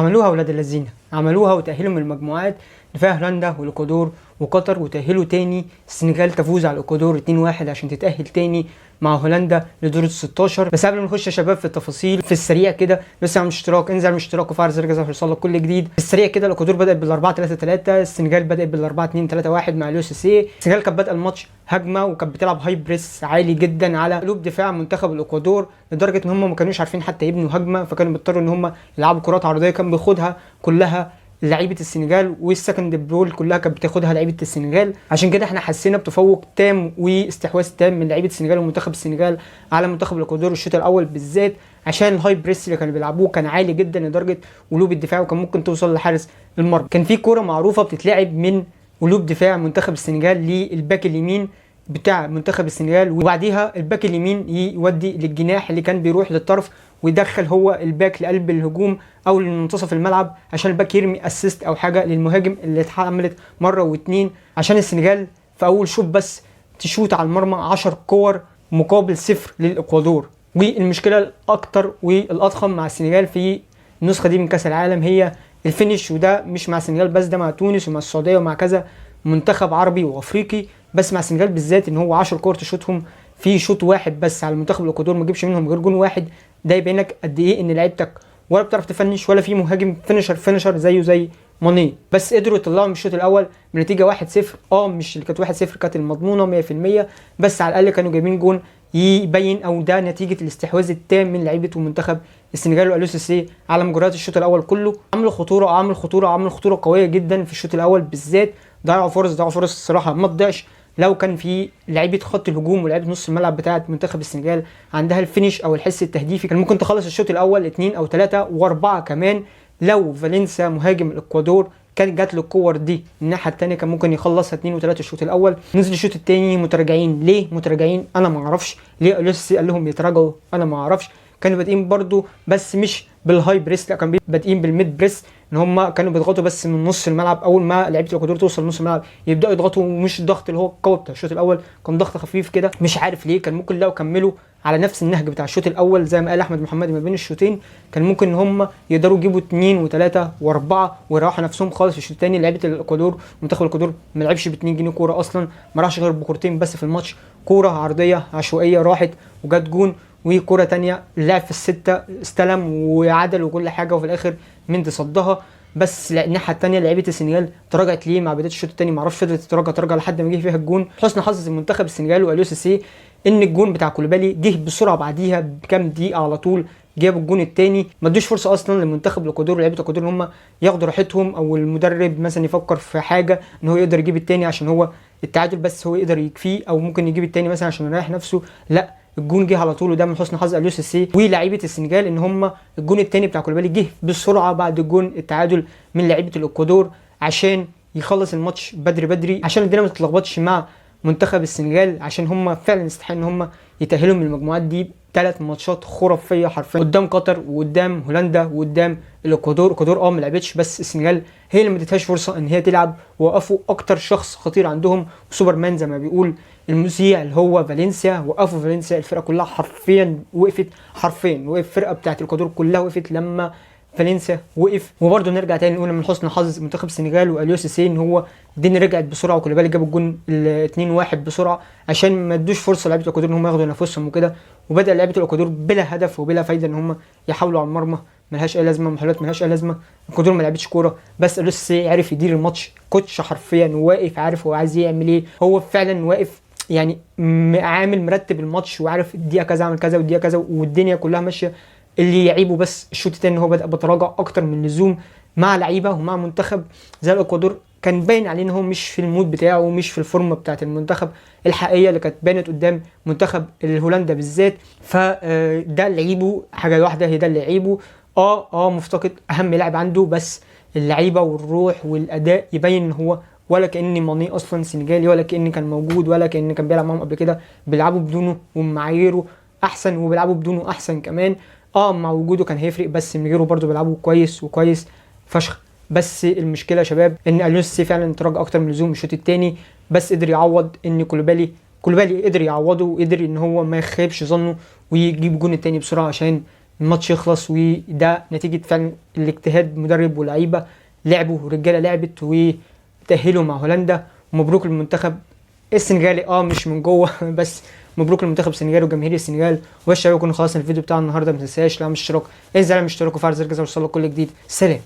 عملوها ولاد اللذين، عملوها وتأهلوا من المجموعات اللي فيها هولندا والاكوادور وقطر، وتأهلوا تاني. السنغال تفوز على الاكوادور 2-1 عشان تتأهل تاني مع هولندا لدور ال 16. بس قبل ما نخش يا شباب في التفاصيل في السريع كده، لسه عامل اشتراك، انزل اشتراك وفعل زر الجرس عشان يوصلك كل جديد. في السريع كده الاكوادور بدأت بال 4-3-3، السنغال بدأت بال 4-2-3-1 مع اليو سي سي. السنغال كانت بادئه الماتش هجمه وكانت بتلعب هاي بريس عالي جدا على قلوب دفاع منتخب الاكوادور، لدرجه ان هم ما كانوش عارفين حتى يبنوا هجمه، فكانوا بيضطروا ان هم يلعبوا كرات عرضيه كان بياخدها كلها لعيبه السنغال، والسكند بول كلها كانت بتاخدها لعيبه السنغال. عشان كده احنا حسينا بتفوق تام واستحواذ تام من لعيبه السنغال ومنتخب السنغال على منتخب الاكوادور الشوط الاول بالذات، عشان الهاي بريس اللي كانوا بيلعبوه كان عالي جدا لدرجه قلوب الدفاع وكان ممكن توصل لحارس المرمى. كان في كوره معروفه بتتلعب من قلوب دفاع منتخب السنغال للباك اليمين بتاع منتخب السنغال، وبعديها الباك اليمين يودي للجناح اللي كان بيروح للطرف ويدخل هو الباك لقلب الهجوم او لمنتصف الملعب عشان الباك يرمي اسيست او حاجه للمهاجم اللي اتعملت مره واتنين، عشان السنغال في اول شوط بس تشوت على المرمى 10 كور مقابل 0 للاكوادور. والمشكله الاكتر والاضخم مع السنغال في النسخه دي من كاس العالم هي الفينش، وده مش مع السنغال بس، ده مع تونس ومع السعوديه ومع كذا منتخب عربي وافريقي، بس مع السنغال بالذات ان هو 10 كور تشوتهم في شوط واحد بس على منتخب الاكوادور ما جيبش منهم غير جون واحد. ده يبين لك قد ايه ان لعيبتك ولا بتعرف تفنش ولا في مهاجم فينشر زيه زي ماني. بس قدروا يطلعوا من الشوط الاول بنتيجه 1-0، مش اللي كانت 1-0 كانت المضمونه 100%، بس على الاقل كانوا جايبين جون يبين او ده نتيجه الاستحواذ التام من لعيبه ومنتخب السنغال واليو سي سي على مجريات الشوط الاول كله. عملوا خطوره قويه جدا في الشوط الاول بالذات، ضيعوا فرص الصراحه ما تضيعش لو كان في لعيبه خط الهجوم ولاعيبه نص الملعب بتاعه منتخب السنغال عندها الفينش او الحس التهديفي، كان ممكن تخلص الشوط الاول 2 أو 3 و4 كمان. لو فالنسيا مهاجم الاكوادور كان جات له الكور دي الناحيه الثانيه كان ممكن يخلصها 2 و3 الشوط الاول. نزل الشوط الثاني متراجعين، ليه متراجعين انا ما اعرفش، ليه اليوسي قال لهم يتراجعوا انا ما اعرفش. كانوا بادئين برده بس مش بالهاي بريس، لا كانوا بادئين بالميد بريس، ان هم كانوا بيضغطوا بس من نص الملعب. اول ما لعيبه الاكوادور توصل نص الملعب يبداوا يضغطوا، مش الضغط اللي هو القوي بتاع الشوط الاول، كان ضغط خفيف كده مش عارف ليه. كان ممكن لو كملوا على نفس النهج بتاع الشوط الاول زي ما قال احمد محمد ما بين الشوطين كان ممكن ان هم يقدروا يجيبوا 2 و3 و4 ويروحوا نفسهم خالص في الشوط الثاني. لعيبه الاكوادور منتخب الاكوادور ما لعبش ب 2 جنيه كوره اصلا، ما راحش غير بكورتين بس في الماتش، كوره عرضيه عشوائيه راحت وجت جون، وكوره تانية اللاعب في الستة استلم وعدل وكل حاجه وفي الاخر مندي صدها. بس الناحيه الثانيه لعيبه السنغال تراجعت ليه مع بدايه الشوط الثاني ما اعرفش، فضلت تراجع لحد ما جه فيها الجون. حسن حظ المنتخب السنغال واليو سي سي ان الجون بتاع كولوبالي جه بسرعه بعديها بكام دقيقه على طول جابوا الجون الثاني، ما ادوش فرصه اصلا لمنتخب الاكوادور ولعيبه الاكوادور ان هم ياخدوا راحتهم او المدرب مثلا يفكر في حاجه ان هو يقدر يجيب الثاني عشان هو التعادل بس هو يقدر يكفيه، او ممكن يجيب الثاني مثلا عشان يريح نفسه. لا الجون جه على طول، وده من حسن حظ اليو سي سي ولاعيبه السنغال ان هم الجون الثاني بتاع كولوبالي جه بسرعه بعد الجون التعادل من لعيبه الاكوادور عشان يخلص الماتش بدري عشان الدنيا ما تتلخبطش مع منتخب السنغال، عشان هم فعلا يستحقوا ان هم يتاهلوا من المجموعات دي 3 ماتشات خرافيه حرفيا قدام قطر وقدام هولندا وقدام الاكوادور. ما لعبتش بس السنغال هي اللي ما ادتهاش فرصه ان هي تلعب، وقفوا اكتر شخص خطير عندهم سوبرمان زي ما بيقول المذيع اللي هو فالنسيا، وقفوا فالنسيا الفرقه كلها حرفيا وقفت، وقف الفرقه بتاعت الاكوادور كلها وقفت لما فالنسيا وقف. وبرده نرجع تاني نقول من حسن حظ منتخب السنغال واليو سي سي ان هو الدنيا رجعت بسرعه وكولوبالي جاب الجون ال 2-1 بسرعه عشان ما ادوش فرصه لعيبه الاكوادور ان هم ياخدوا نفسهم وكده، وبدا لعيبه الاكوادور بلا هدف وبلا فايده ان هم يحاولوا على المرمى ملهاش اي لازمه، محاولات ملهاش اي لازمه. الاكوادور ما لعبتش كوره، بس اليو سي سي عرف يدير الماتش، كوتش حرفيا واقف عارف هو عايز يعمل ايه، هو فعلا واقف يعني عامل مرتب الماتش وعارف الدقيقه كذا اعمل كذا والدقيقه كذا والدنيا كلها ماشيه. اللي يعيبه بس الشوط الثاني ان هو بدا بتراجع اكتر من اللزوم مع لعيبه ومع منتخب زي الاكوادور كان باين عليه ان هو مش في المود بتاعه ومش في الفورمه بتاعه المنتخب الحقيقيه اللي كانت بانت قدام منتخب الهولندا بالذات. فده اللي يعيبه حاجه واحده، هي ده اللي يعيبه. مفتقد اهم لاعب عنده، بس اللعيبه والروح والاداء يبين ان هو ولا كأن ماني اصلا سنغالي ولا كأن كان موجود ولا كأن كان بيلعب معاهم قبل كده، بيلعبوا بدونه ومعاييره احسن وبيلعبوا بدونه احسن كمان. مع وجوده كان هيفرق بس من غيره برضو بيلعبوا كويس فشخ. بس المشكله يا شباب ان اليو سي فعلا تراجع اكتر من اللزوم الشوط الثاني، بس قدر يعوض ان كولوبالي قدر يعوضه وقدر ان هو ما يخيبش ظنه ويجيب الجون الثاني بسرعه عشان الماتش يخلص، وده نتيجة فعلا الاجتهاد مدرب ولاعيبة لعبوا ورجالة لعبت وتأهلوا مع هولندا. ومبروك للمنتخب السنغالي مش من جوه بس مبروك للمنتخب السنغالي وجماهير السنغال. وبس يكون خلاص الفيديو بتاع النهارده، ما تنساش لو مش اشتراك انزل اعمل اشتراك وفعل زر الجرس عشان يوصلك كل جديد. سلام.